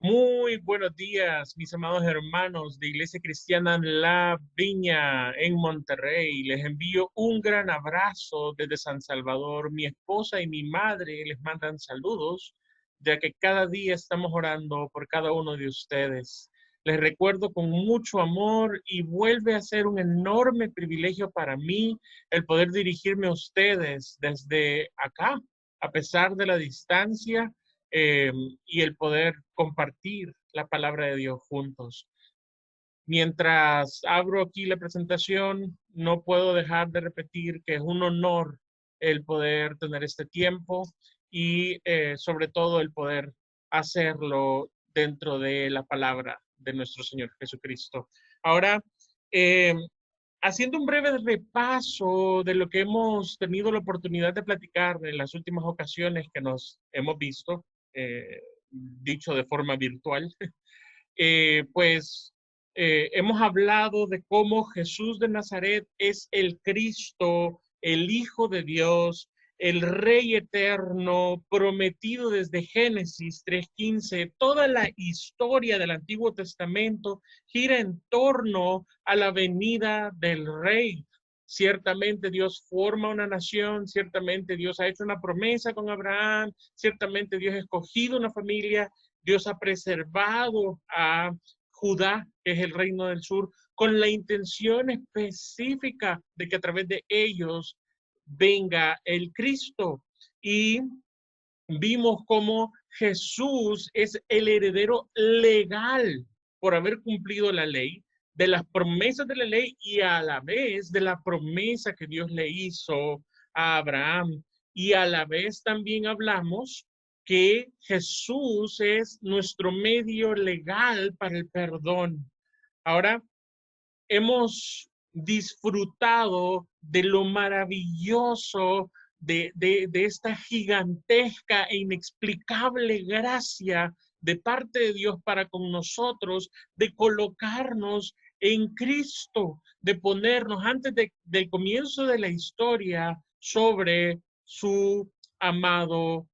Muy buenos días, mis amados hermanos de Iglesia Cristiana La Viña en Monterrey. Les envío un gran abrazo desde San Salvador. Mi esposa y mi madre les mandan saludos, ya que cada día estamos orando por cada uno de ustedes. Les recuerdo con mucho amor y vuelve a ser un enorme privilegio para mí el poder dirigirme a ustedes desde acá, a pesar de la distancia eh, y el poder compartir la palabra de Dios juntos. Mientras abro aquí la presentación, no puedo dejar de repetir que es un honor el poder tener este tiempo y sobre todo el poder hacerlo dentro de la palabra de nuestro Señor Jesucristo. Ahora, eh, haciendo un breve repaso de lo que hemos tenido la oportunidad de platicar en las últimas ocasiones que nos hemos visto, dicho de forma virtual, hemos hablado de cómo Jesús de Nazaret es el Cristo, el Hijo de Dios, el Rey eterno, prometido desde Génesis 3:15. Toda la historia del Antiguo Testamento gira en torno a la venida del Rey. Ciertamente Dios forma una nación, ciertamente Dios ha hecho una promesa con Abraham, ciertamente Dios ha escogido una familia, Dios ha preservado a Judá, que es el reino del sur, con la intención específica de que a través de ellos venga el Cristo. Y vimos cómo Jesús es el heredero legal por haber cumplido la ley, de las promesas de la ley y a la vez de la promesa que Dios le hizo a Abraham. Y a la vez también hablamos que Jesús es nuestro medio legal para el perdón. Ahora, hemos disfrutado de lo maravilloso de esta gigantesca e inexplicable gracia de parte de Dios para con nosotros, de colocarnos en Cristo, de ponernos antes del comienzo de la historia sobre su amado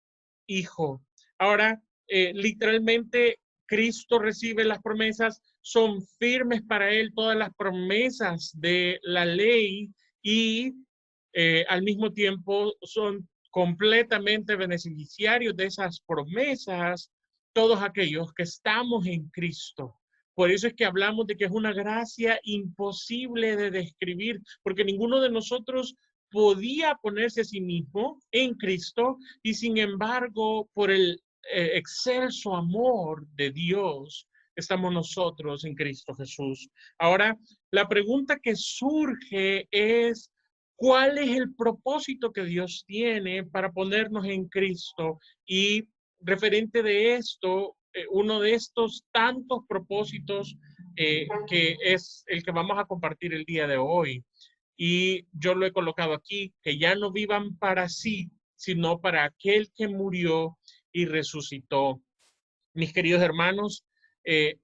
Hijo. Ahora, literalmente, Cristo recibe las promesas, son firmes para él todas las promesas de la ley y al mismo tiempo son completamente beneficiarios de esas promesas todos aquellos que estamos en Cristo. Por eso es que hablamos de que es una gracia imposible de describir, porque ninguno de nosotros podía ponerse a sí mismo en Cristo y sin embargo, por el excelso amor de Dios, estamos nosotros en Cristo Jesús. Ahora, la pregunta que surge es, ¿cuál es el propósito que Dios tiene para ponernos en Cristo? Y referente de esto, uno de estos tantos propósitos que es el que vamos a compartir el día de hoy. Y yo lo he colocado aquí, que ya no vivan para sí, sino para aquel que murió y resucitó. Mis queridos hermanos,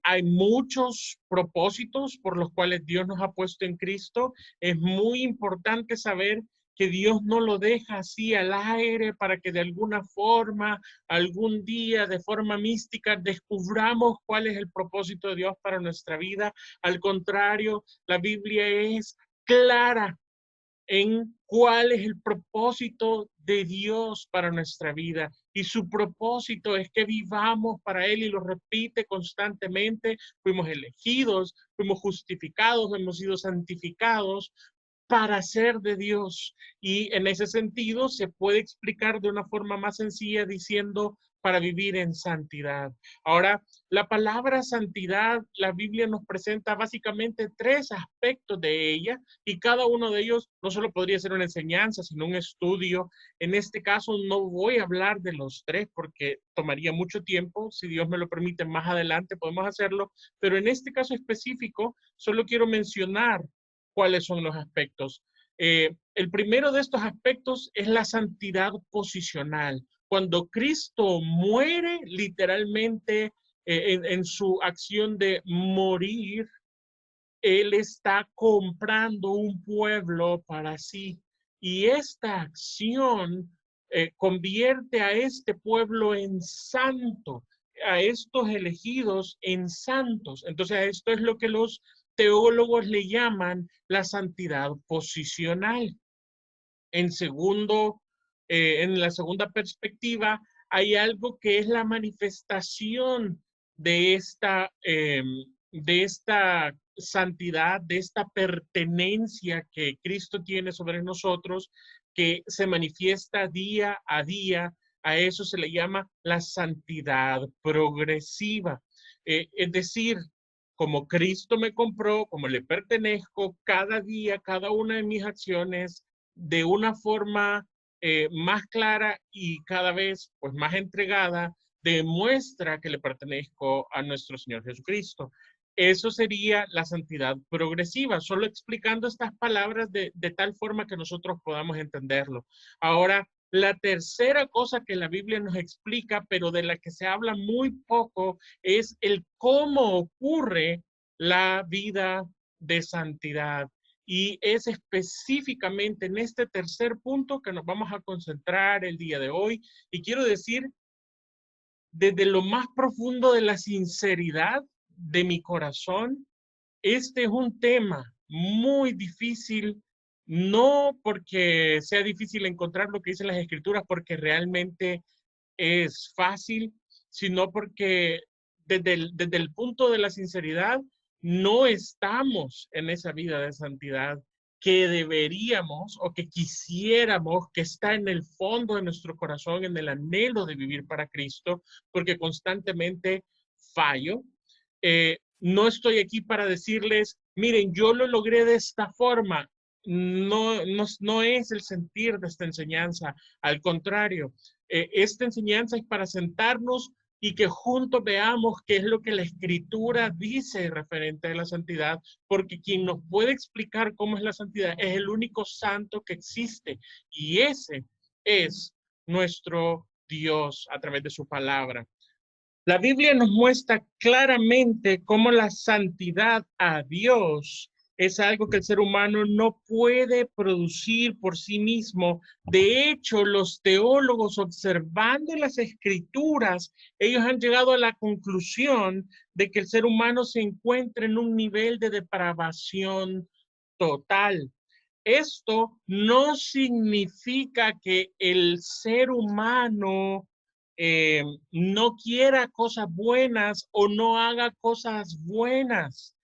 hay muchos propósitos por los cuales Dios nos ha puesto en Cristo. Es muy importante saber que Dios no lo deja así al aire para que de alguna forma, algún día, de forma mística, descubramos cuál es el propósito de Dios para nuestra vida. Al contrario, la Biblia es clara en cuál es el propósito de Dios para nuestra vida. Y su propósito es que vivamos para Él y lo repite constantemente. Fuimos elegidos, fuimos justificados, hemos sido santificados para ser de Dios. Y en ese sentido se puede explicar de una forma más sencilla diciendo para vivir en santidad. Ahora, la palabra santidad, la Biblia nos presenta básicamente tres aspectos de ella y cada uno de ellos no solo podría ser una enseñanza, sino un estudio. En este caso no voy a hablar de los tres porque tomaría mucho tiempo. Si Dios me lo permite, más adelante podemos hacerlo, pero en este caso específico solo quiero mencionar cuáles son los aspectos. El primero de estos aspectos es la santidad posicional. Cuando Cristo muere literalmente en su acción de morir, Él está comprando un pueblo para sí. Y esta acción convierte a este pueblo en santo. a estos elegidos en santos. Entonces, esto es lo que los teólogos le llaman la santidad posicional. En la segunda perspectiva, hay algo que es la manifestación de esta santidad, de esta pertenencia que Cristo tiene sobre nosotros, que se manifiesta día a día. A eso se le llama la santidad progresiva. Es decir, como Cristo me compró, como le pertenezco, cada día, cada una de mis acciones, de una forma más clara y cada vez pues, más entregada, demuestra que le pertenezco a nuestro Señor Jesucristo. Eso sería la santidad progresiva, solo explicando estas palabras de tal forma que nosotros podamos entenderlo. Ahora, la tercera cosa que la Biblia nos explica, pero de la que se habla muy poco, es el cómo ocurre la vida de santidad. Y es específicamente en este tercer punto que nos vamos a concentrar el día de hoy. Y quiero decir, desde lo más profundo de la sinceridad de mi corazón, este es un tema muy difícil, no porque sea difícil encontrar lo que dicen las escrituras, porque realmente es fácil, sino porque desde el punto de la sinceridad no estamos en esa vida de santidad que deberíamos o que quisiéramos, que está en el fondo de nuestro corazón, en el anhelo de vivir para Cristo, porque constantemente fallo. No estoy aquí para decirles, miren, yo lo logré de esta forma. No es el sentir de esta enseñanza. Al contrario, esta enseñanza es para sentarnos y que juntos veamos qué es lo que la Escritura dice referente a la santidad, porque quien nos puede explicar cómo es la santidad es el único santo que existe, y ese es nuestro Dios a través de su palabra. La Biblia nos muestra claramente cómo la santidad a Dios es algo que el ser humano no puede producir por sí mismo. De hecho, los teólogos, observando las escrituras, ellos han llegado a la conclusión de que el ser humano se encuentra en un nivel de depravación total. Esto no significa que el ser humano eh, no quiera cosas buenas o no haga cosas buenas.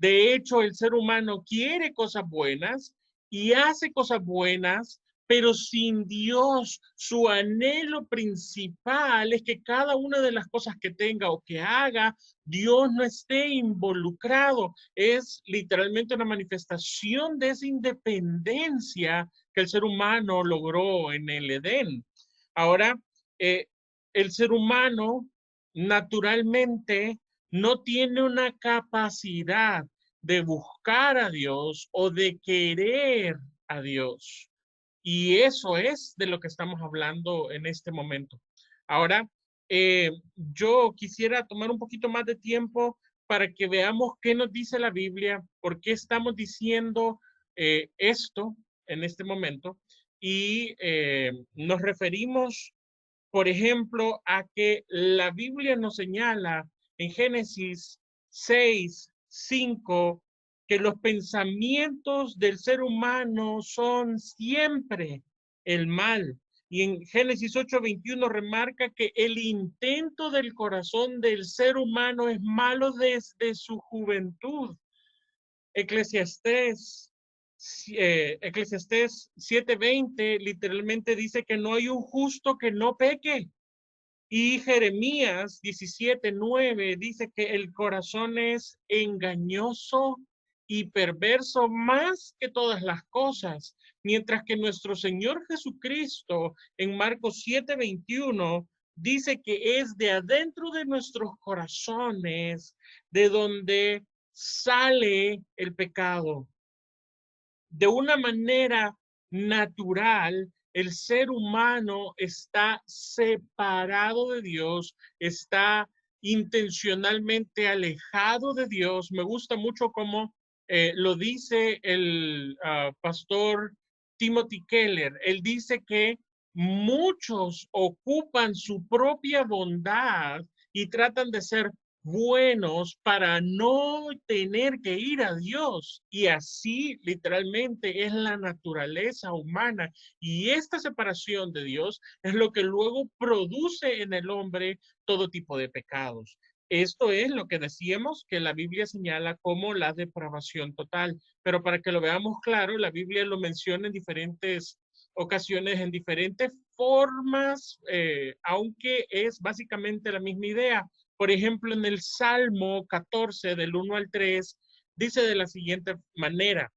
De hecho, el ser humano quiere cosas buenas y hace cosas buenas, pero sin Dios, su anhelo principal es que cada una de las cosas que tenga o que haga, Dios no esté involucrado. Es literalmente una manifestación de esa independencia que el ser humano logró en el Edén. Ahora, eh, el ser humano naturalmente no tiene una capacidad de buscar a Dios o de querer a Dios. Y eso es de lo que estamos hablando en este momento. Ahora, yo quisiera tomar un poquito más de tiempo para que veamos qué nos dice la Biblia, por qué estamos diciendo esto en este momento. Y nos referimos, por ejemplo, a que la Biblia nos señala en Génesis 6:5 que los pensamientos del ser humano son siempre el mal. Y en Génesis 8:21 remarca que el intento del corazón del ser humano es malo desde su juventud. Eclesiastés, Eclesiastés 7:20 literalmente dice que no hay un justo que no peque. Y Jeremías 17:9 dice que el corazón es engañoso y perverso más que todas las cosas, mientras que nuestro Señor Jesucristo en Marcos 7:21 dice que es de adentro de nuestros corazones de donde sale el pecado. De una manera natural, el ser humano está separado de Dios, está intencionalmente alejado de Dios. Me gusta mucho cómo lo dice el pastor Timothy Keller. Él dice que muchos ocupan su propia bondad y tratan de ser buenos para no tener que ir a Dios. Y así literalmente es la naturaleza humana. Y esta separación de Dios es lo que luego produce en el hombre todo tipo de pecados. Esto es lo que decíamos que la Biblia señala como la depravación total. Pero para que lo veamos claro, la Biblia lo menciona en diferentes ocasiones, en diferentes formas, aunque es básicamente la misma idea. Por ejemplo, en el Salmo 14, del 1 al 3, dice de la siguiente manera: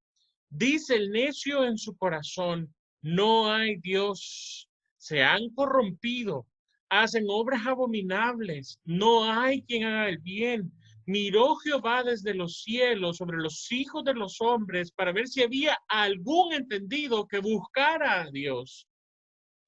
dice el necio en su corazón, no hay Dios, se han corrompido, hacen obras abominables, no hay quien haga el bien. Miró Jehová desde los cielos sobre los hijos de los hombres para ver si había algún entendido que buscara a Dios.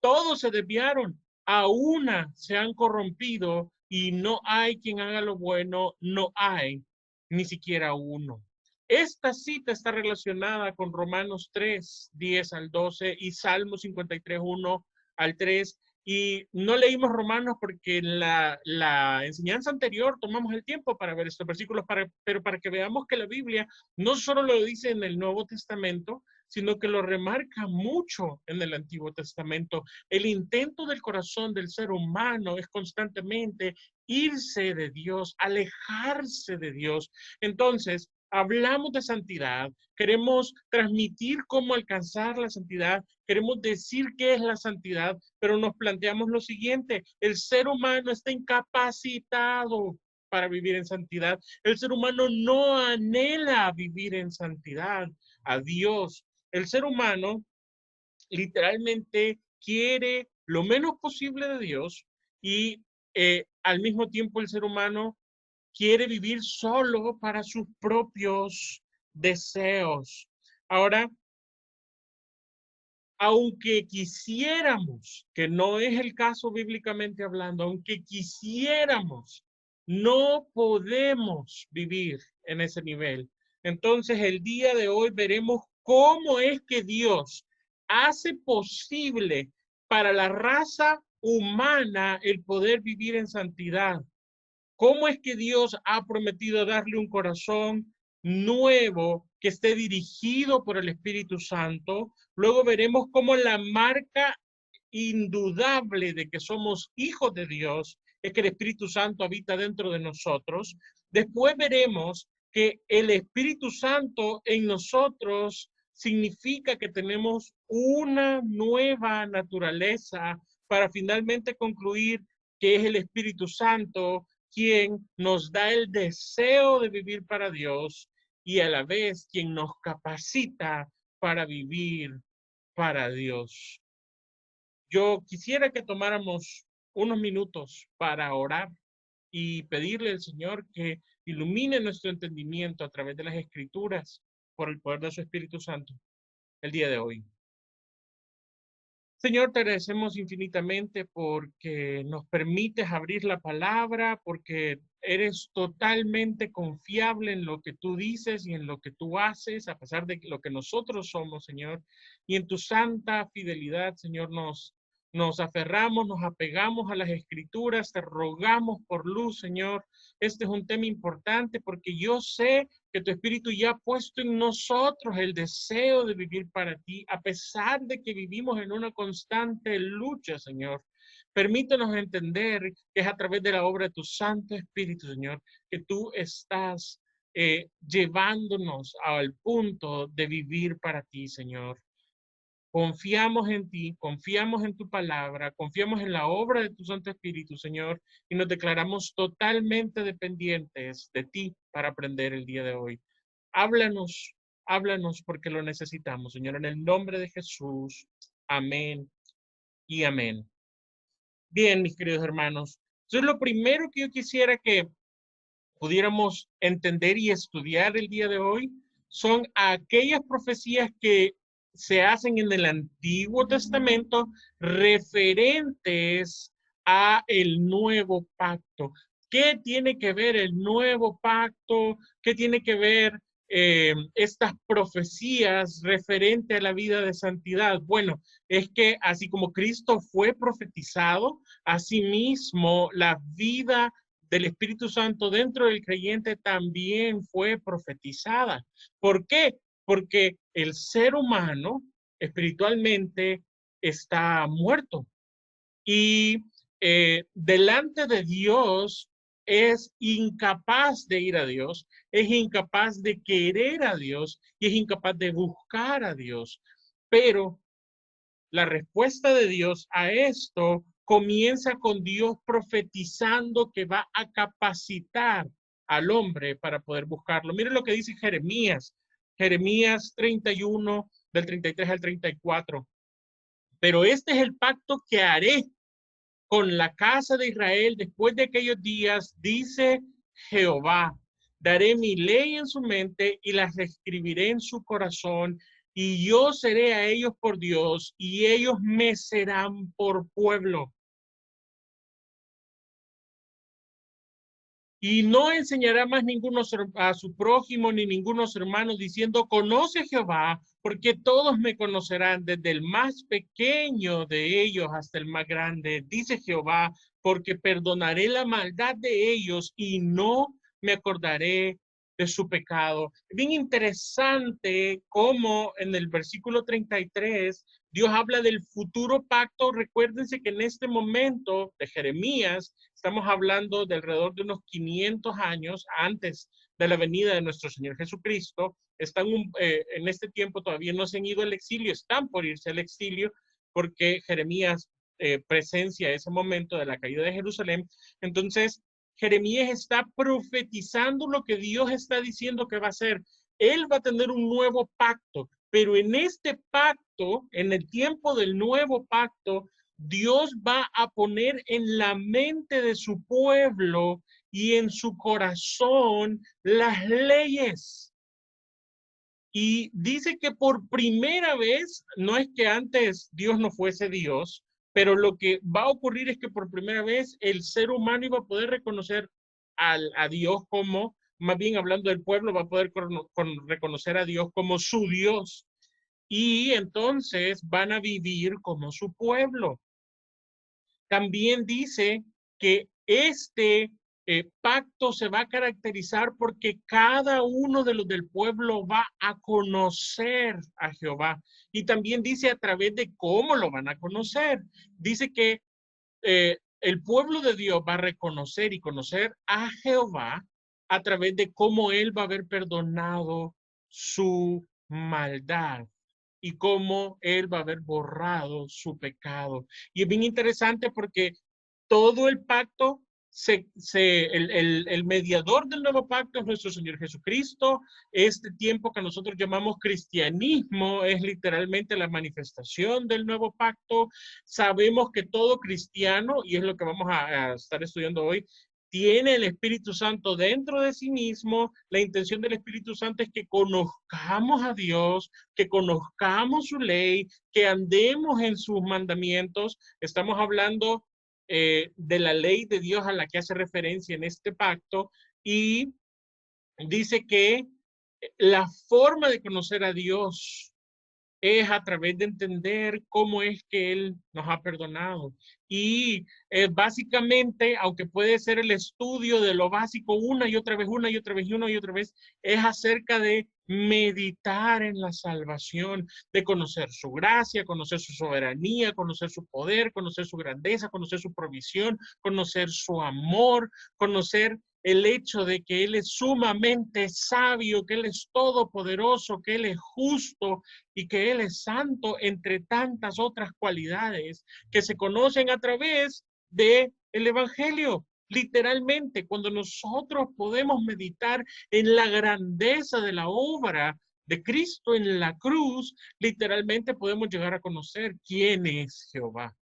Todos se desviaron, a una se han corrompido y no hay quien haga lo bueno, no hay ni siquiera uno. Esta cita está relacionada con Romanos 3, 10 al 12 y Salmo 53, 1 al 3. Y no leímos Romanos porque en la enseñanza anterior tomamos el tiempo para ver estos versículos, pero para que veamos que la Biblia no solo lo dice en el Nuevo Testamento, sino que lo remarca mucho en el Antiguo Testamento. El intento del corazón del ser humano es constantemente irse de Dios, alejarse de Dios. Entonces, hablamos de santidad, queremos transmitir cómo alcanzar la santidad, queremos decir qué es la santidad, pero nos planteamos lo siguiente: el ser humano está incapacitado para vivir en santidad. El ser humano no anhela vivir en santidad a Dios. El ser humano literalmente quiere lo menos posible de Dios y al mismo tiempo el ser humano quiere vivir solo para sus propios deseos. Ahora, aunque quisiéramos, que no es el caso bíblicamente hablando, aunque quisiéramos, no podemos vivir en ese nivel. Entonces, el día de hoy veremos cómo es que Dios hace posible para la raza humana el poder vivir en santidad. ¿Cómo es que Dios ha prometido darle un corazón nuevo que esté dirigido por el Espíritu Santo? Luego veremos cómo la marca indudable de que somos hijos de Dios es que el Espíritu Santo habita dentro de nosotros. Después veremos que el Espíritu Santo en nosotros significa que tenemos una nueva naturaleza para finalmente concluir que es el Espíritu Santo quien nos da el deseo de vivir para Dios y a la vez quien nos capacita para vivir para Dios. Yo quisiera que tomáramos unos minutos para orar y pedirle al Señor que ilumine nuestro entendimiento a través de las Escrituras por el poder de su Espíritu Santo el día de hoy. Señor, te agradecemos infinitamente porque nos permites abrir la palabra, porque eres totalmente confiable en lo que tú dices y en lo que tú haces, a pesar de lo que nosotros somos, Señor. Y en tu santa fidelidad, Señor, nos aferramos, nos apegamos a las Escrituras, te rogamos por luz, Señor. Este es un tema importante porque yo sé que tu Espíritu ya ha puesto en nosotros el deseo de vivir para ti, a pesar de que vivimos en una constante lucha, Señor. Permítanos entender que es a través de la obra de tu Santo Espíritu, Señor, que tú estás llevándonos al punto de vivir para ti, Señor. Confiamos en ti, confiamos en tu palabra, confiamos en la obra de tu Santo Espíritu, Señor, y nos declaramos totalmente dependientes de ti para aprender el día de hoy. Háblanos, háblanos porque lo necesitamos, Señor, en el nombre de Jesús. Amén y amén. Bien, mis queridos hermanos, entonces lo primero que yo quisiera que pudiéramos entender y estudiar el día de hoy son aquellas profecías que se hacen en el Antiguo Testamento referentes a el nuevo pacto. ¿Qué tiene que ver el nuevo pacto? ¿Qué tiene que ver estas profecías referente a la vida de santidad? Bueno, es que así como Cristo fue profetizado, asimismo la vida del Espíritu Santo dentro del creyente también fue profetizada. ¿Por qué? Porque el ser humano espiritualmente está muerto y delante de Dios es incapaz de ir a Dios, es incapaz de querer a Dios y es incapaz de buscar a Dios. Pero la respuesta de Dios a esto comienza con Dios profetizando que va a capacitar al hombre para poder buscarlo. Miren lo que dice Jeremías, Jeremías 31, del 33 al 34. Pero este es el pacto que haré con la casa de Israel después de aquellos días, dice Jehová. Daré mi ley en su mente y las escribiré en su corazón, y yo seré a ellos por Dios, y ellos me serán por pueblo. Y no enseñará más ninguno a su prójimo ni ninguno a su hermano, diciendo, conoce a Jehová, porque todos me conocerán, desde el más pequeño de ellos hasta el más grande, dice Jehová, porque perdonaré la maldad de ellos y no me acordaré de su pecado. Bien interesante cómo en el versículo 33 Dios habla del futuro pacto. Recuérdense que en este momento de Jeremías estamos hablando de alrededor de unos 500 años antes de la venida de nuestro Señor Jesucristo. Están en este tiempo todavía no se han ido al exilio, están por irse al exilio porque Jeremías presencia ese momento de la caída de Jerusalén. Entonces, Jeremías está profetizando lo que Dios está diciendo que va a hacer. Él va a tener un nuevo pacto, pero en este pacto, en el tiempo del nuevo pacto, Dios va a poner en la mente de su pueblo y en su corazón las leyes. Y dice que por primera vez, no es que antes Dios no fuese Dios, pero lo que va a ocurrir es que por primera vez el ser humano iba a poder reconocer a Dios como, más bien hablando del pueblo, va a poder reconocer a Dios como su Dios. Y entonces van a vivir como su pueblo. También dice que este pacto se va a caracterizar porque cada uno de los del pueblo va a conocer a Jehová. Y también dice a través de cómo lo van a conocer. Dice que el pueblo de Dios va a reconocer y conocer a Jehová a través de cómo él va a haber perdonado su maldad y cómo él va a haber borrado su pecado. Y es bien interesante porque todo el pacto, el mediador del nuevo pacto es nuestro Señor Jesucristo. Este tiempo que nosotros llamamos cristianismo es literalmente la manifestación del nuevo pacto. Sabemos que todo cristiano, y es lo que vamos a estar estudiando hoy, tiene el Espíritu Santo dentro de sí mismo. La intención del Espíritu Santo es que conozcamos a Dios, que conozcamos su ley, que andemos en sus mandamientos. Estamos hablando de la ley de Dios a la que hace referencia en este pacto, y dice que la forma de conocer a Dios es a través de entender cómo es que Él nos ha perdonado. Y básicamente, aunque puede ser el estudio de lo básico una y otra vez, una y otra vez, y una y otra vez, es acerca de meditar en la salvación, de conocer su gracia, conocer su soberanía, conocer su poder, conocer su grandeza, conocer su provisión, conocer su amor, conocer el hecho de que Él es sumamente sabio, que Él es todopoderoso, que Él es justo y que Él es santo, entre tantas otras cualidades que se conocen a través del Evangelio. Literalmente, cuando nosotros podemos meditar en la grandeza de la obra de Cristo en la cruz, literalmente podemos llegar a conocer quién es Jehová.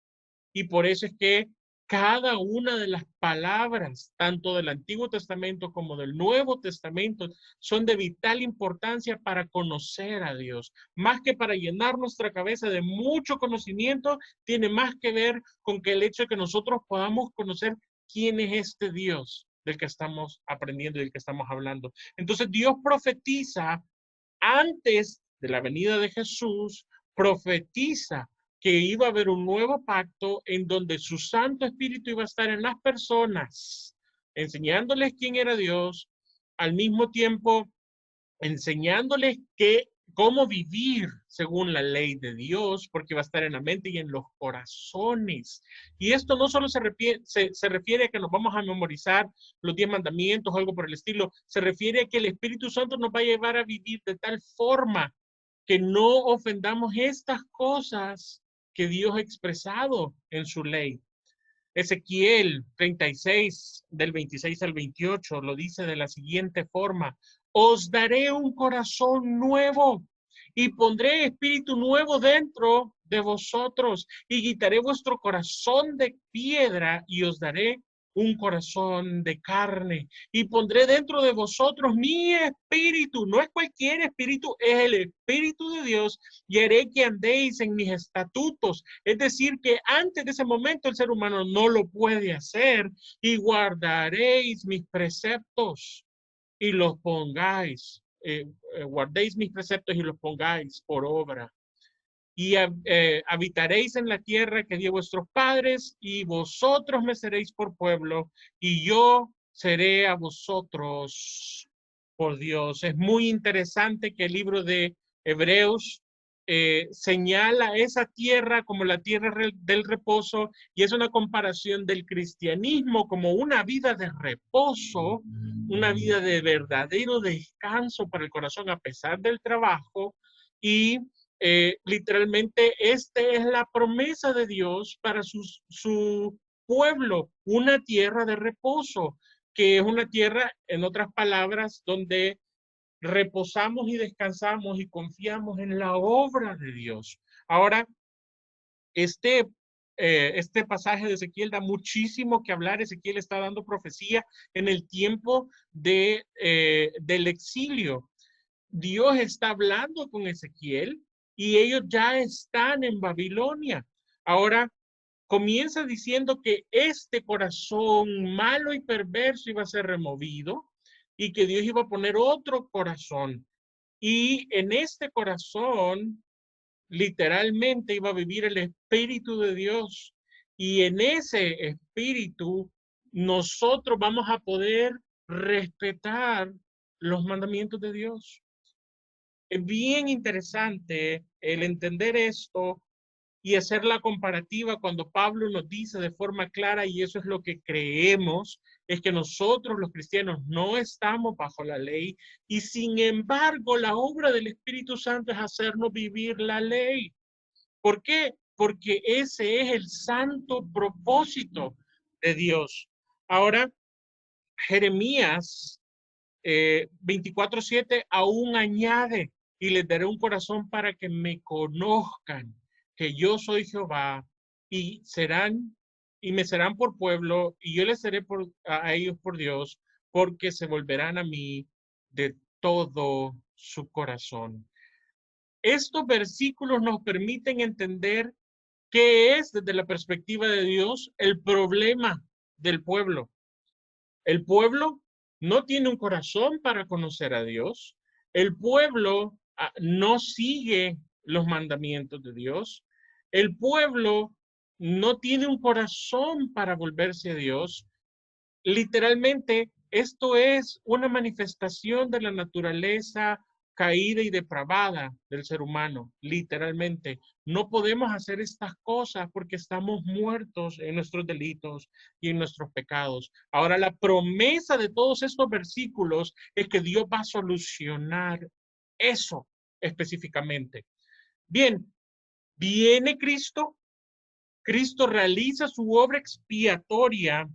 Y por eso es que cada una de las palabras, tanto del Antiguo Testamento como del Nuevo Testamento, son de vital importancia para conocer a Dios. Más que para llenar nuestra cabeza de mucho conocimiento, tiene más que ver con que el hecho de que nosotros podamos conocer quién es este Dios del que estamos aprendiendo y del que estamos hablando. Entonces Dios profetiza antes de la venida de Jesús, profetiza que iba a haber un nuevo pacto en donde su Santo Espíritu iba a estar en las personas, enseñándoles quién era Dios, al mismo tiempo enseñándoles cómo vivir según la ley de Dios, porque va a estar en la mente y en los corazones. Y esto no solo se refiere a que nos vamos a memorizar los 10 mandamientos o algo por el estilo, se refiere a que el Espíritu Santo nos va a llevar a vivir de tal forma que no ofendamos estas cosas que Dios ha expresado en su ley. Ezequiel 36, del 26 al 28, lo dice de la siguiente forma: os daré un corazón nuevo y pondré espíritu nuevo dentro de vosotros y quitaré vuestro corazón de piedra y os daré un corazón de carne y pondré dentro de vosotros mi espíritu. No es cualquier espíritu, es el Espíritu de Dios, y haré que andéis en mis estatutos. Es decir, que antes de ese momento el ser humano no lo puede hacer. Y guardaréis mis preceptos y los pongáis, guardéis mis preceptos y los pongáis por obra. Y habitaréis en la tierra que di a vuestros padres, y vosotros me seréis por pueblo, y yo seré a vosotros por Dios. Es muy interesante que el libro de Hebreos señala esa tierra como la tierra del reposo, y es una comparación del cristianismo como una vida de reposo, una vida de verdadero descanso para el corazón a pesar del trabajo. Y literalmente esta es la promesa de Dios para su pueblo, una tierra de reposo, que es una tierra, en otras palabras, donde reposamos y descansamos y confiamos en la obra de Dios. Ahora, este pasaje de Ezequiel da muchísimo que hablar. Ezequiel está dando profecía en el tiempo del exilio. Dios está hablando con Ezequiel y ellos ya están en Babilonia. Ahora comienza diciendo que este corazón malo y perverso iba a ser removido y que Dios iba a poner otro corazón. Y en este corazón literalmente iba a vivir el Espíritu de Dios. Y en ese Espíritu nosotros vamos a poder respetar los mandamientos de Dios. Es bien interesante el entender esto y hacer la comparativa cuando Pablo nos dice de forma clara, y eso es lo que creemos, es que nosotros los cristianos no estamos bajo la ley, y sin embargo la obra del Espíritu Santo es hacernos vivir la ley. ¿Por qué? Porque ese es el santo propósito de Dios. Ahora, Jeremías 24:7 aún añade: y les daré un corazón para que me conozcan, que yo soy Jehová, y me serán por pueblo, y yo les seré a ellos por Dios, porque se volverán a mí de todo su corazón. Estos versículos nos permiten entender qué es, desde la perspectiva de Dios, el problema del pueblo. El pueblo no tiene un corazón para conocer a Dios. El pueblo no sigue los mandamientos de Dios. El pueblo no tiene un corazón para volverse a Dios. Literalmente, esto es una manifestación de la naturaleza caída y depravada del ser humano. Literalmente, no podemos hacer estas cosas porque estamos muertos en nuestros delitos y en nuestros pecados. Ahora, la promesa de todos estos versículos es que Dios va a solucionar eso específicamente. Bien, viene Cristo. Cristo realiza su obra expiatoria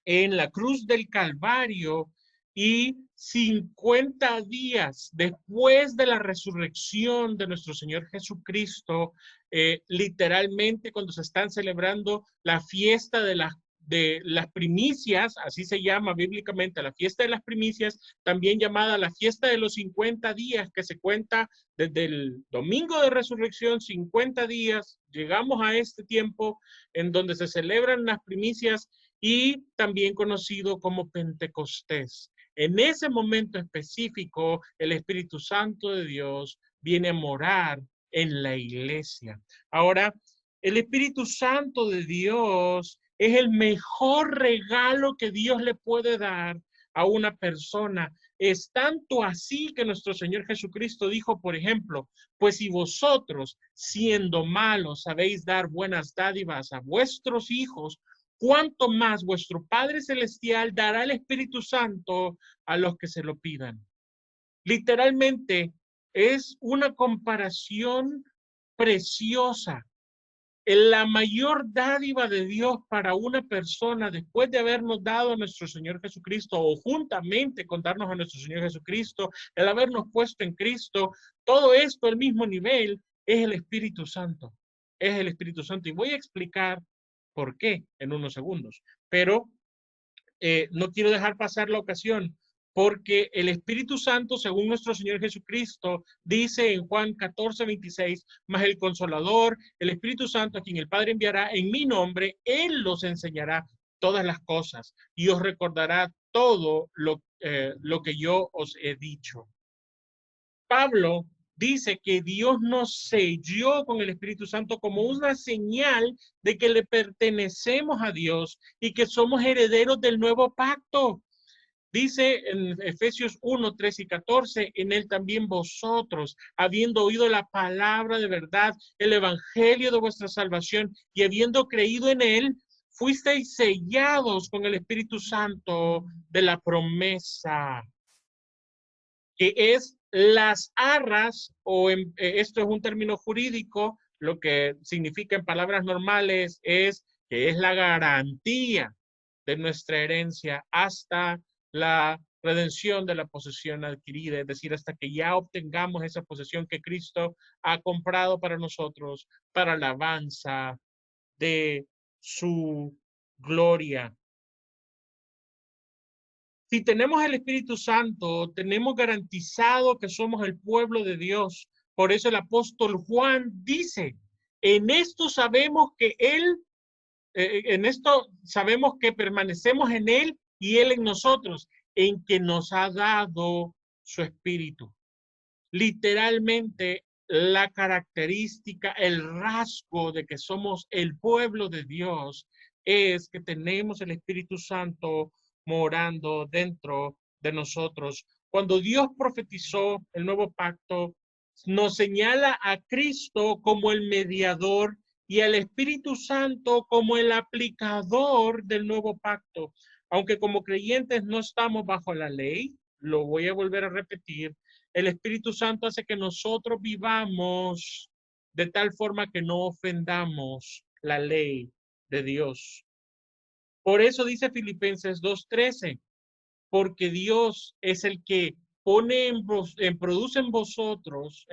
en la cruz del Calvario, y 50 días después de la resurrección de nuestro Señor Jesucristo, literalmente cuando se están celebrando la fiesta de las primicias, así se llama bíblicamente, la fiesta de las primicias, también llamada la fiesta de los 50 días, que se cuenta desde el domingo de resurrección, 50 días, llegamos a este tiempo en donde se celebran las primicias, y también conocido como Pentecostés. En ese momento específico, el Espíritu Santo de Dios viene a morar en la iglesia. Ahora, el Espíritu Santo de Dios es el mejor regalo que Dios le puede dar a una persona. Es tanto así que nuestro Señor Jesucristo dijo, por ejemplo, pues si vosotros, siendo malos, sabéis dar buenas dádivas a vuestros hijos, cuánto más vuestro Padre Celestial dará el Espíritu Santo a los que se lo pidan. Literalmente es una comparación preciosa. La mayor dádiva de Dios para una persona después de habernos dado a nuestro Señor Jesucristo o juntamente con darnos a nuestro Señor Jesucristo, el habernos puesto en Cristo, todo esto al mismo nivel es el Espíritu Santo. Es el Espíritu Santo. Y voy a explicar por qué en unos segundos. Pero no quiero dejar pasar la ocasión, porque el Espíritu Santo, según nuestro Señor Jesucristo, dice en Juan 14:26, mas el Consolador, el Espíritu Santo, a quien el Padre enviará en mi nombre, Él los enseñará todas las cosas y os recordará todo lo que yo os he dicho. Pablo dice que Dios nos selló con el Espíritu Santo como una señal de que le pertenecemos a Dios y que somos herederos del nuevo pacto. Dice en Efesios 1, 3 y 14, en él también vosotros, habiendo oído la palabra de verdad, el evangelio de vuestra salvación y habiendo creído en él, fuisteis sellados con el Espíritu Santo de la promesa, que es las arras, esto es un término jurídico, lo que significa en palabras normales es que es la garantía de nuestra herencia hasta la redención de la posesión adquirida, es decir, hasta que ya obtengamos esa posesión que Cristo ha comprado para nosotros, para la alabanza de su gloria. Si tenemos el Espíritu Santo, tenemos garantizado que somos el pueblo de Dios. Por eso el apóstol Juan dice, en esto sabemos que en esto sabemos que permanecemos en él y él en nosotros, en que nos ha dado su Espíritu. Literalmente, la característica, el rasgo de que somos el pueblo de Dios es que tenemos el Espíritu Santo morando dentro de nosotros. Cuando Dios profetizó el nuevo pacto, nos señala a Cristo como el mediador y al Espíritu Santo como el aplicador del nuevo pacto. Aunque como creyentes no estamos bajo la ley, lo voy a volver a repetir, el Espíritu Santo hace que nosotros vivamos de tal forma que no ofendamos la ley de Dios. Por eso dice Filipenses 2:13, porque Dios es el que pone produce en vosotros,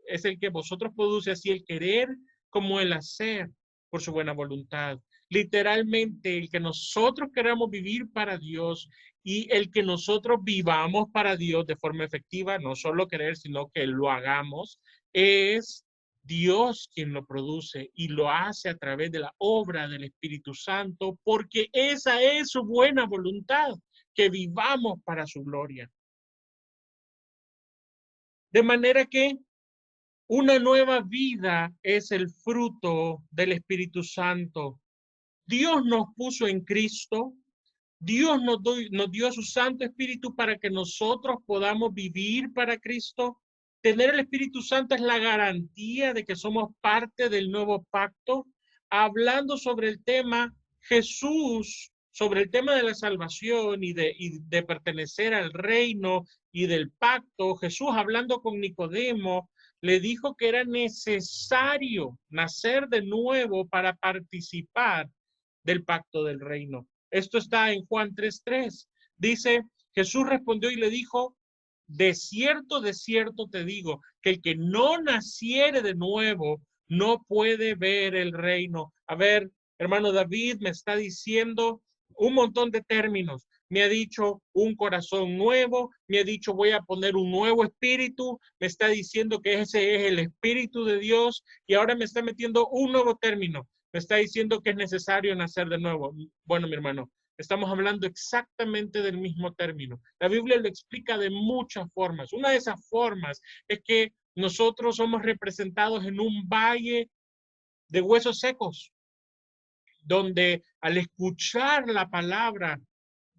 es el que vosotros produce así el querer como el hacer por su buena voluntad. Literalmente, el que nosotros queramos vivir para Dios y el que nosotros vivamos para Dios de forma efectiva, no solo querer, sino que lo hagamos, es Dios quien lo produce y lo hace a través de la obra del Espíritu Santo, porque esa es su buena voluntad, que vivamos para su gloria. De manera que una nueva vida es el fruto del Espíritu Santo. Dios nos puso en Cristo. Dios nos dio su Santo Espíritu para que nosotros podamos vivir para Cristo. Tener el Espíritu Santo es la garantía de que somos parte del nuevo pacto. Hablando sobre el tema, Jesús, sobre el tema de la salvación y de pertenecer al reino y del pacto, Jesús hablando con Nicodemo, le dijo que era necesario nacer de nuevo para participar del pacto del reino. Esto está en Juan 3:3. Dice, Jesús respondió y le dijo, de cierto te digo, que el que no naciere de nuevo no puede ver el reino. A ver, hermano David me está diciendo un montón de términos. Me ha dicho un corazón nuevo, me ha dicho voy a poner un nuevo espíritu, me está diciendo que ese es el Espíritu de Dios y ahora me está metiendo un nuevo término. me está diciendo que es necesario nacer de nuevo. Bueno, mi hermano, estamos hablando exactamente del mismo término. La Biblia lo explica de muchas formas. Una de esas formas es que nosotros somos representados en un valle de huesos secos, donde al escuchar la palabra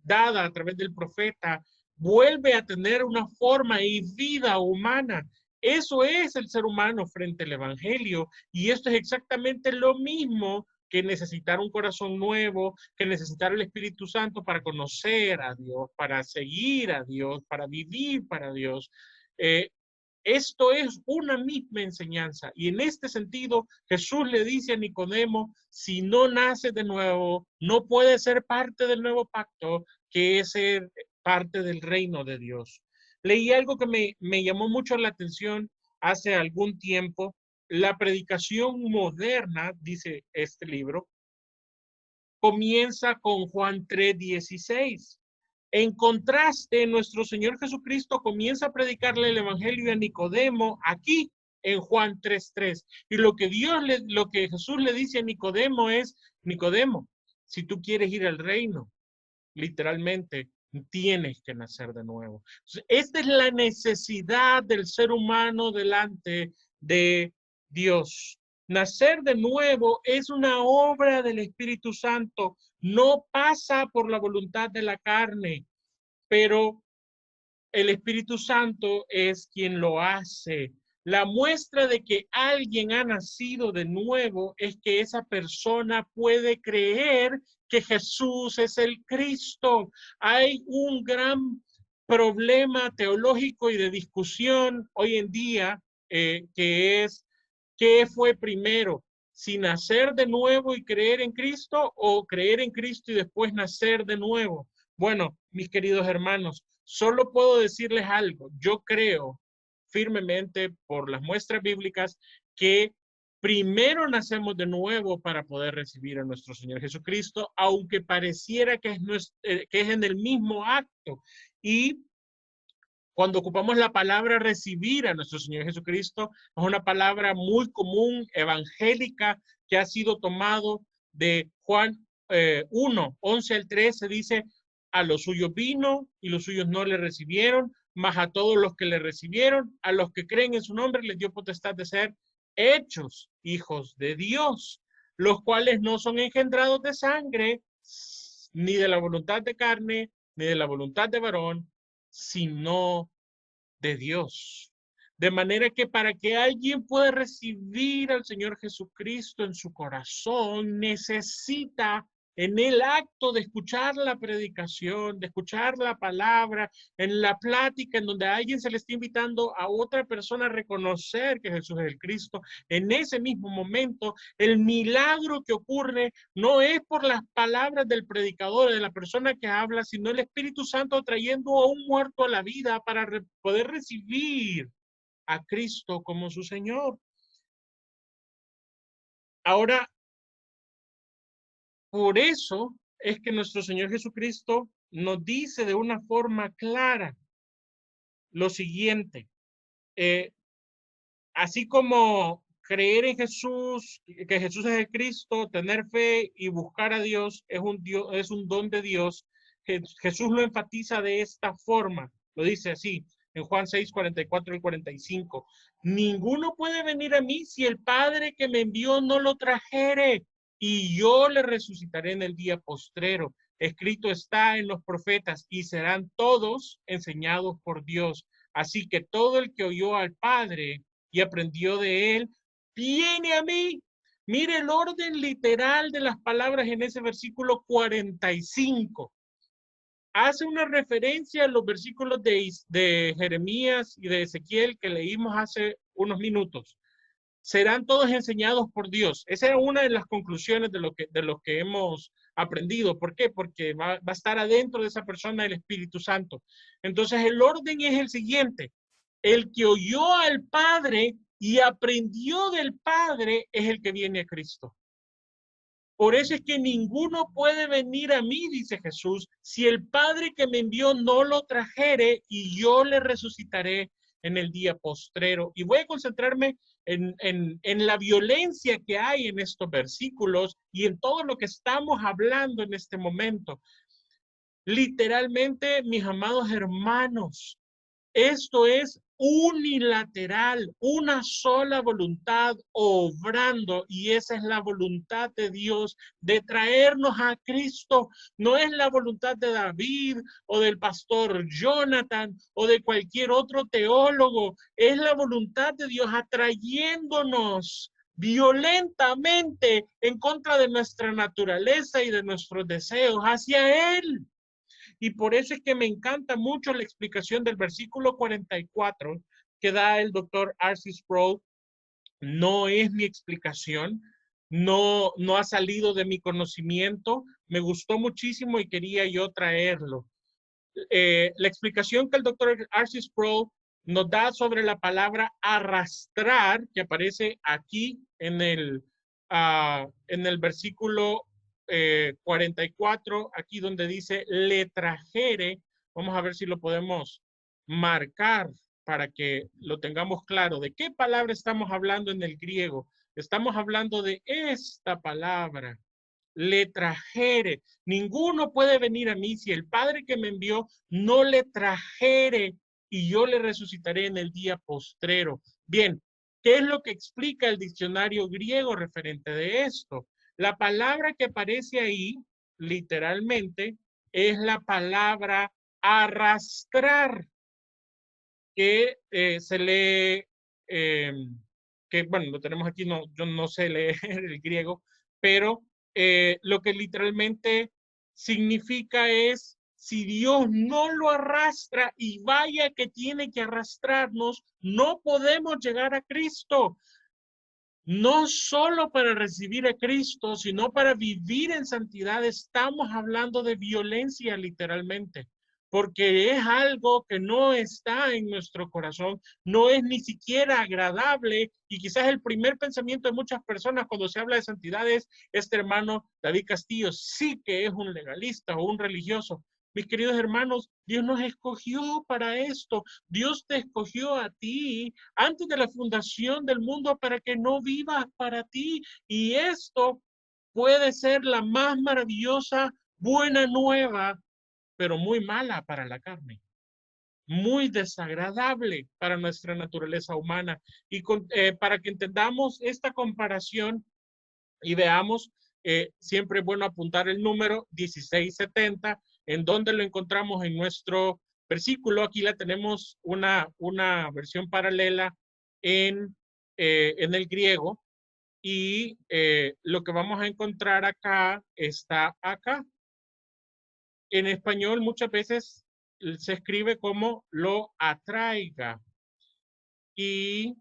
dada a través del profeta, vuelve a tener una forma y vida humana. Eso es el ser humano frente al Evangelio, y esto es exactamente lo mismo que necesitar un corazón nuevo, que necesitar el Espíritu Santo para conocer a Dios, para seguir a Dios, para vivir para Dios. Eh, Esto es una misma enseñanza, y en este sentido Jesús le dice a Nicodemo: si no nace de nuevo, no puede ser parte del nuevo pacto, que es ser parte del reino de Dios. Leí algo que me llamó mucho la atención hace algún tiempo. La predicación moderna, dice este libro, comienza con Juan 3:16. En contraste, nuestro Señor Jesucristo comienza a predicarle el Evangelio a Nicodemo aquí en Juan 3:3. Y lo que Jesús le dice a Nicodemo es: Nicodemo, si tú quieres ir al reino, literalmente tienes que nacer de nuevo. Entonces, esta es la necesidad del ser humano delante de Dios. Nacer de nuevo es una obra del Espíritu Santo. No pasa por la voluntad de la carne, pero el Espíritu Santo es quien lo hace. La muestra de que alguien ha nacido de nuevo es que esa persona puede creer que Jesús es el Cristo. Hay un gran problema teológico y de discusión hoy en día, que es: ¿qué fue primero? ¿Si nacer de nuevo y creer en Cristo, o creer en Cristo y después nacer de nuevo? Bueno, mis queridos hermanos, solo puedo decirles algo. Yo creo firmemente, por las muestras bíblicas, que primero nacemos de nuevo para poder recibir a nuestro Señor Jesucristo, aunque pareciera que es en el mismo acto. Y cuando ocupamos la palabra recibir a nuestro Señor Jesucristo, es una palabra muy común, evangélica, que ha sido tomado de Juan 1, 11 al 13, dice: a los suyos vino y los suyos no le recibieron, mas a todos los que le recibieron, a los que creen en su nombre, les dio potestad de ser hechos hijos de Dios, los cuales no son engendrados de sangre, ni de la voluntad de carne, ni de la voluntad de varón, sino de Dios. De manera que para que alguien pueda recibir al Señor Jesucristo en su corazón, necesita, en el acto de escuchar la predicación, de escuchar la palabra, en la plática en donde a alguien se le está invitando a otra persona a reconocer que Jesús es el Cristo, en ese mismo momento, el milagro que ocurre no es por las palabras del predicador, de la persona que habla, sino el Espíritu Santo trayendo a un muerto a la vida para poder recibir a Cristo como su Señor. Ahora, por eso es que nuestro Señor Jesucristo nos dice de una forma clara lo siguiente: eh, así como creer en Jesús, que Jesús es el Cristo, tener fe y buscar a Dios es un don de Dios. Jesús lo enfatiza de esta forma, lo dice así en Juan 6, 44 y 45. Ninguno puede venir a mí si el Padre que me envió no lo trajere, y yo le resucitaré en el día postrero. Escrito está en los profetas, y serán todos enseñados por Dios. Así que todo el que oyó al Padre y aprendió de él, viene a mí. Mire el orden literal de las palabras en ese versículo 45. Hace una referencia a los versículos de Jeremías y de Ezequiel que leímos hace unos minutos. Serán todos enseñados por Dios. Esa es una de las conclusiones de lo que hemos aprendido. ¿Por qué? Porque va a estar adentro de esa persona el Espíritu Santo. Entonces el orden es el siguiente: el que oyó al Padre y aprendió del Padre es el que viene a Cristo. Por eso es que ninguno puede venir a mí, dice Jesús, si el Padre que me envió no lo trajere, y yo le resucitaré en el día postrero. Y voy a concentrarme en la violencia que hay en estos versículos y en todo lo que estamos hablando en este momento. Literalmente, mis amados hermanos, esto es unilateral, una sola voluntad obrando, y esa es la voluntad de Dios de traernos a Cristo. No es la voluntad de David o del pastor Jonathan o de cualquier otro teólogo, es la voluntad de Dios atrayéndonos violentamente en contra de nuestra naturaleza y de nuestros deseos hacia Él. Y por eso es que me encanta mucho la explicación del versículo 44 que da el doctor R.C. Sproul. No es mi explicación, no ha salido de mi conocimiento, me gustó muchísimo y quería yo traerlo. La explicación que el doctor R.C. Sproul nos da sobre la palabra arrastrar, que aparece aquí en el versículo 44, aquí donde dice le trajere. Vamos a ver si lo podemos marcar para que lo tengamos claro. ¿De qué palabra estamos hablando en el griego? Estamos hablando de esta palabra, le trajere. Ninguno puede venir a mí si el Padre que me envió no le trajere, y yo le resucitaré en el día postrero. Bien, ¿qué es lo que explica el diccionario griego referente de esto? La palabra que aparece ahí, literalmente, es la palabra arrastrar, que se lee, que bueno, lo tenemos aquí, no, yo no sé leer el griego, pero lo que literalmente significa es, si Dios no lo arrastra, y vaya que tiene que arrastrarnos, no podemos llegar a Cristo. No solo para recibir a Cristo, sino para vivir en santidad. Estamos hablando de violencia literalmente, porque es algo que no está en nuestro corazón, no es ni siquiera agradable, y quizás el primer pensamiento de muchas personas cuando se habla de santidad es, este hermano David Castillo sí que es un legalista o un religioso. Mis queridos hermanos, Dios nos escogió para esto. Dios te escogió a ti antes de la fundación del mundo para que no vivas para ti. Y esto puede ser la más maravillosa buena nueva, pero muy mala para la carne, muy desagradable para nuestra naturaleza humana. Y para que entendamos esta comparación y veamos, siempre es bueno apuntar el número 1670, en donde lo encontramos en nuestro versículo. Aquí la tenemos una versión paralela en el griego, y lo que vamos a encontrar acá está acá. En español muchas veces se escribe como lo atraiga, y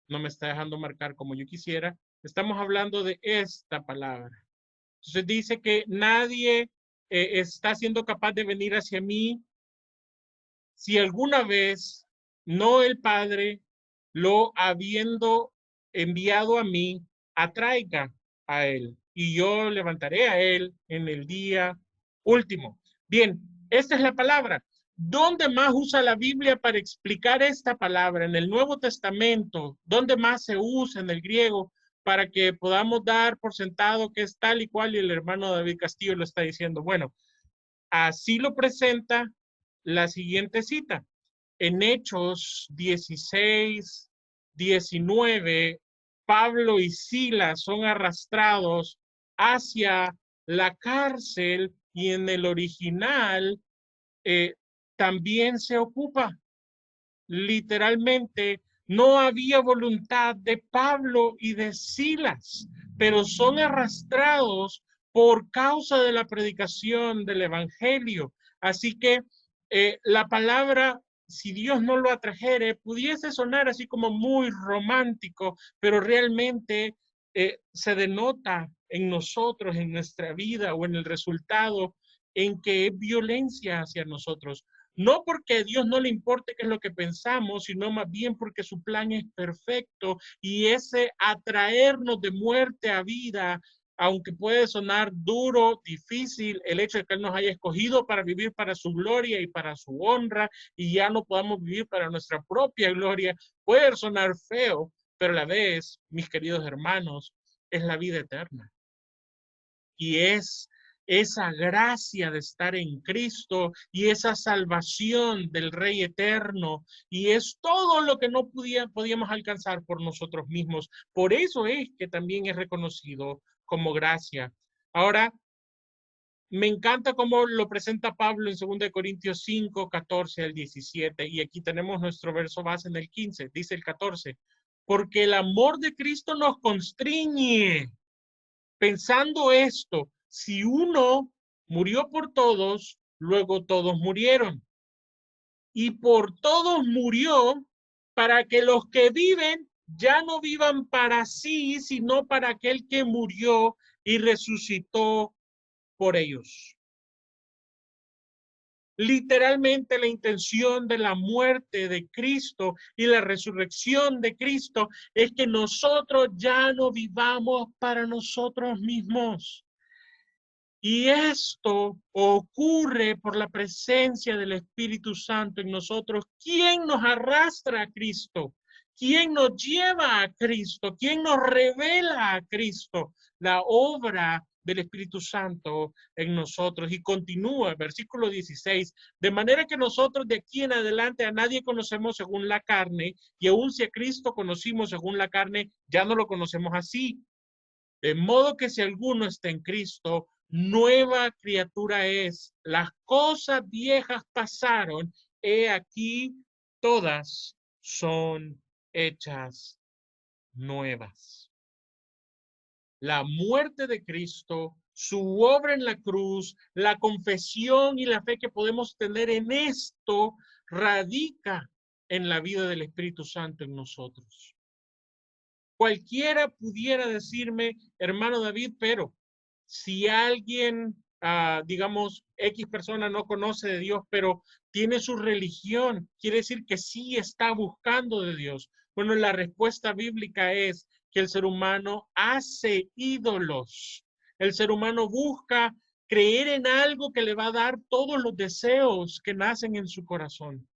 no me está dejando marcar como yo quisiera. Estamos hablando de esta palabra. Entonces dice que nadie está siendo capaz de venir hacia mí si alguna vez no el Padre, lo habiendo enviado a mí, atraiga a él, y yo levantaré a él en el día último. Bien, esta es la palabra. ¿Dónde más usa la Biblia para explicar esta palabra? En el Nuevo Testamento. ¿Dónde más se usa en el griego para que podamos dar por sentado que es tal y cual? Y el hermano David Castillo lo está diciendo. Bueno, así lo presenta la siguiente cita. En Hechos 16, 19, Pablo y Silas son arrastrados hacia la cárcel, y en el original también se ocupa. Literalmente, no había voluntad de Pablo y de Silas, pero son arrastrados por causa de la predicación del evangelio. Así que la palabra, si Dios no lo atrajere, pudiese sonar así como muy romántico, pero realmente se denota en nosotros, en nuestra vida o en el resultado, en que es violencia hacia nosotros. No porque a Dios no le importe qué es lo que pensamos, sino más bien porque su plan es perfecto, y ese atraernos de muerte a vida aunque puede sonar duro, difícil, el hecho de que Él nos haya escogido para vivir para su gloria y para su honra, y ya no podamos vivir para nuestra propia gloria, puede sonar feo, pero a la vez, mis queridos hermanos, es la vida eterna. Y es esa gracia de estar en Cristo y esa salvación del Rey eterno, y es todo lo que no podíamos alcanzar por nosotros mismos. Por eso es que también es reconocido como gracia. Ahora, me encanta cómo lo presenta Pablo en 2 Corintios 5, 14 al 17, y aquí tenemos nuestro verso base en el 15, dice el 14, porque el amor de Cristo nos constriñe, pensando esto, si uno murió por todos, luego todos murieron. Y por todos murió para que los que viven ya no vivan para sí, sino para aquel que murió y resucitó por ellos. Literalmente la intención de la muerte de Cristo y la resurrección de Cristo es que nosotros ya no vivamos para nosotros mismos. Y esto ocurre por la presencia del Espíritu Santo en nosotros. ¿Quién nos arrastra a Cristo? ¿Quién nos lleva a Cristo? ¿Quién nos revela a Cristo? La obra del Espíritu Santo en nosotros. Y continúa, versículo 16, de manera que nosotros de aquí en adelante a nadie conocemos según la carne, y aun si a Cristo conocimos según la carne, ya no lo conocemos así. De modo que si alguno está en Cristo, nueva criatura es. Las cosas viejas pasaron, he aquí, todas son hechas nuevas. La muerte de Cristo, su obra en la cruz, la confesión y la fe que podemos tener en esto, radica en la vida del Espíritu Santo en nosotros. Cualquiera pudiera decirme, hermano David, pero si alguien, digamos, X persona no conoce de Dios, pero tiene su religión, quiere decir que sí está buscando de Dios. Bueno, la respuesta bíblica es que el ser humano hace ídolos. El ser humano busca creer en algo que le va a dar todos los deseos que nacen en su corazón.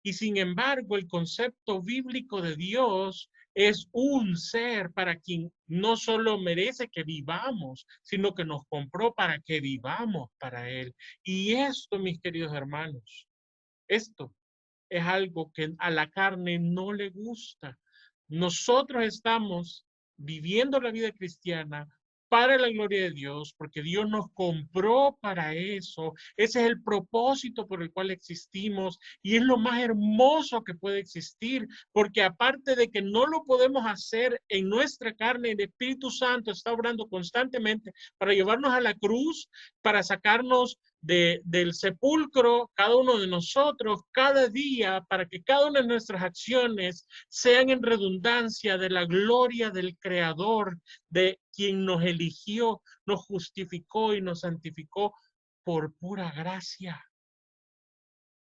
Y sin embargo, el concepto bíblico de Dios es un ser para quien no solo merece que vivamos, sino que nos compró para que vivamos para Él. Y esto, mis queridos hermanos, esto es algo que a la carne no le gusta. Nosotros estamos viviendo la vida cristiana para la gloria de Dios, porque Dios nos compró para eso. Ese es el propósito por el cual existimos y es lo más hermoso que puede existir, porque aparte de que no lo podemos hacer en nuestra carne, el Espíritu Santo está obrando constantemente para llevarnos a la cruz, para sacarnos del sepulcro, cada uno de nosotros, cada día, para que cada una de nuestras acciones sean en redundancia de la gloria del Creador, de quien nos eligió, nos justificó y nos santificó por pura gracia.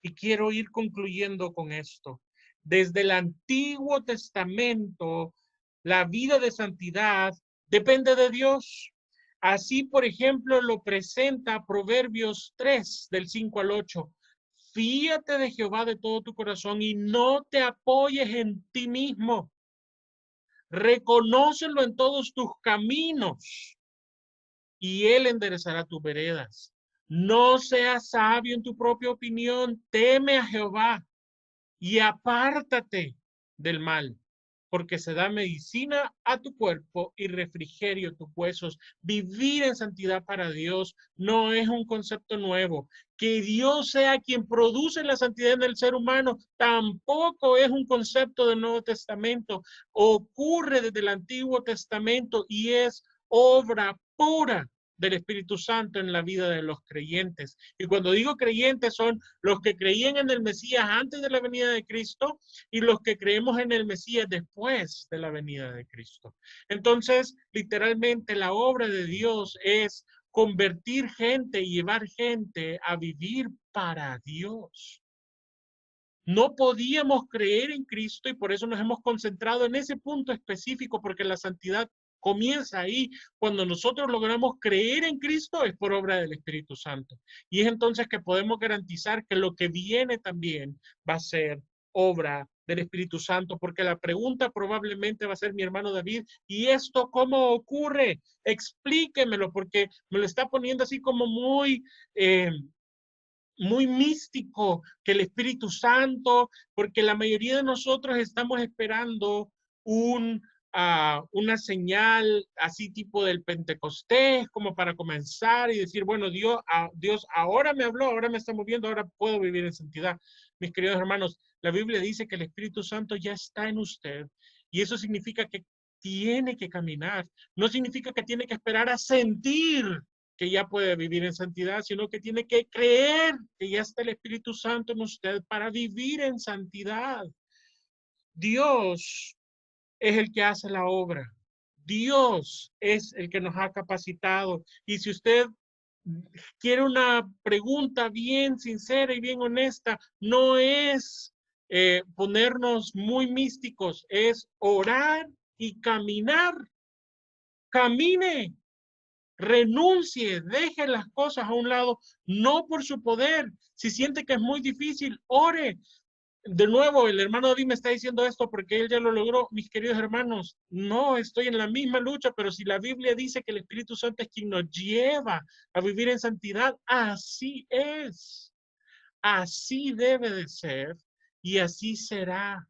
Y quiero ir concluyendo con esto. Desde el Antiguo Testamento, la vida de santidad depende de Dios. Así, por ejemplo, lo presenta Proverbios 3, del 5 al 8. Fíate de Jehová de todo tu corazón y no te apoyes en ti mismo. Reconócelo en todos tus caminos y Él enderezará tus veredas. No seas sabio en tu propia opinión, teme a Jehová y apártate del mal, porque se da medicina a tu cuerpo y refrigerio a tus huesos. Vivir en santidad para Dios no es un concepto nuevo. Que Dios sea quien produce la santidad en el ser humano tampoco es un concepto del Nuevo Testamento. Ocurre desde el Antiguo Testamento y es obra pura del Espíritu Santo en la vida de los creyentes. Y cuando digo creyentes son los que creían en el Mesías antes de la venida de Cristo y los que creemos en el Mesías después de la venida de Cristo. Entonces, literalmente la obra de Dios es convertir gente y llevar gente a vivir para Dios. No podíamos creer en Cristo y por eso nos hemos concentrado en ese punto específico, porque la santidad Comienza ahí. Cuando nosotros logramos creer en Cristo es por obra del Espíritu Santo. Y es entonces que podemos garantizar que lo que viene también va a ser obra del Espíritu Santo, porque la pregunta probablemente va a ser mi hermano David, ¿y esto cómo ocurre? Explíquemelo, porque me lo está poniendo así como muy místico, que el Espíritu Santo, porque la mayoría de nosotros estamos esperando una señal así tipo del Pentecostés, como para comenzar y decir, bueno, Dios ahora me habló, ahora me está moviendo, ahora puedo vivir en santidad. Mis queridos hermanos, la Biblia dice que el Espíritu Santo ya está en usted y eso significa que tiene que caminar, no significa que tiene que esperar a sentir que ya puede vivir en santidad, sino que tiene que creer que ya está el Espíritu Santo en usted para vivir en santidad. Dios es el que hace la obra. Dios es el que nos ha capacitado. Y si usted quiere una pregunta bien sincera y bien honesta, no es ponernos muy místicos, es orar y caminar. Camine, renuncie, deje las cosas a un lado, no por su poder. Si siente que es muy difícil, ore. De nuevo, el hermano David me está diciendo esto porque él ya lo logró. Mis queridos hermanos, no estoy en la misma lucha, pero si la Biblia dice que el Espíritu Santo es quien nos lleva a vivir en santidad, así es. Así debe de ser y así será,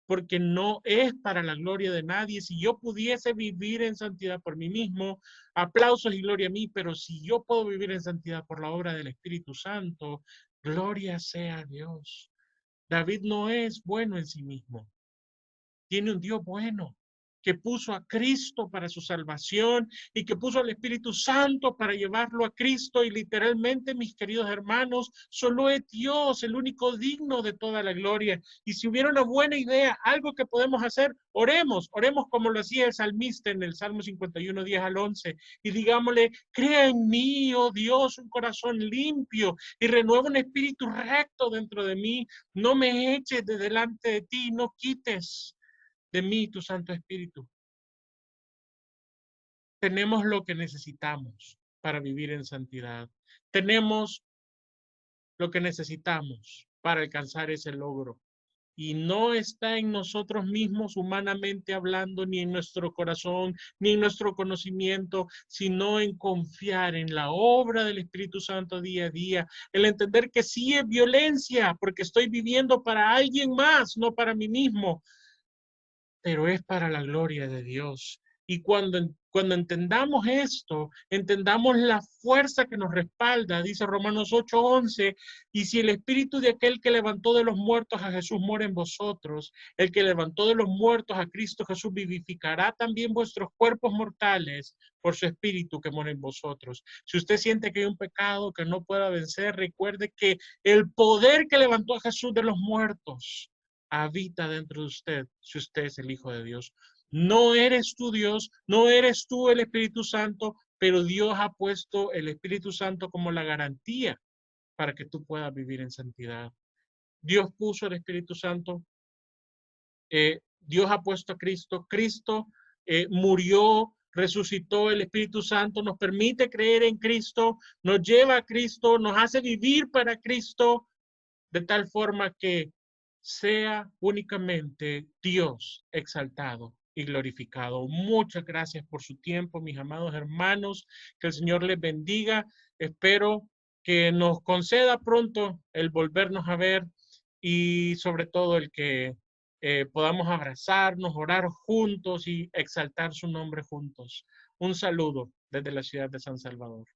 porque no es para la gloria de nadie. Si yo pudiese vivir en santidad por mí mismo, aplausos y gloria a mí, pero si yo puedo vivir en santidad por la obra del Espíritu Santo, gloria sea a Dios. David no es bueno en sí mismo, tiene un Dios bueno que puso a Cristo para su salvación y que puso al Espíritu Santo para llevarlo a Cristo. Y literalmente, mis queridos hermanos, solo es Dios el único digno de toda la gloria. Y si hubiera una buena idea, algo que podemos hacer, oremos como lo hacía el salmista en el Salmo 51, 10 al 11, y digámosle, crea en mí, oh Dios, un corazón limpio y renueva un espíritu recto dentro de mí. No me eches de delante de ti, no quites de mí tu Santo Espíritu. Tenemos lo que necesitamos para vivir en santidad. Tenemos lo que necesitamos para alcanzar ese logro. Y no está en nosotros mismos humanamente hablando, ni en nuestro corazón, ni en nuestro conocimiento, sino en confiar en la obra del Espíritu Santo día a día, el entender que sí es violencia, porque estoy viviendo para alguien más, no para mí mismo, pero es para la gloria de Dios. Y cuando entendamos esto, entendamos la fuerza que nos respalda, dice Romanos 8:11, y si el espíritu de aquel que levantó de los muertos a Jesús mora en vosotros, el que levantó de los muertos a Cristo Jesús vivificará también vuestros cuerpos mortales por su espíritu que mora en vosotros. Si usted siente que hay un pecado que no pueda vencer, recuerde que el poder que levantó a Jesús de los muertos habita dentro de usted si usted es el Hijo de Dios. No eres tú Dios, no eres tú el Espíritu Santo, pero Dios ha puesto el Espíritu Santo como la garantía para que tú puedas vivir en santidad. Dios puso el Espíritu Santo, Dios ha puesto a Cristo, Cristo murió, resucitó, el Espíritu Santo nos permite creer en Cristo, nos lleva a Cristo, nos hace vivir para Cristo, de tal forma que sea únicamente Dios exaltado y glorificado. Muchas gracias por su tiempo, mis amados hermanos. Que el Señor les bendiga. Espero que nos conceda pronto el volvernos a ver y sobre todo el que podamos abrazarnos, orar juntos y exaltar su nombre juntos. Un saludo desde la ciudad de San Salvador.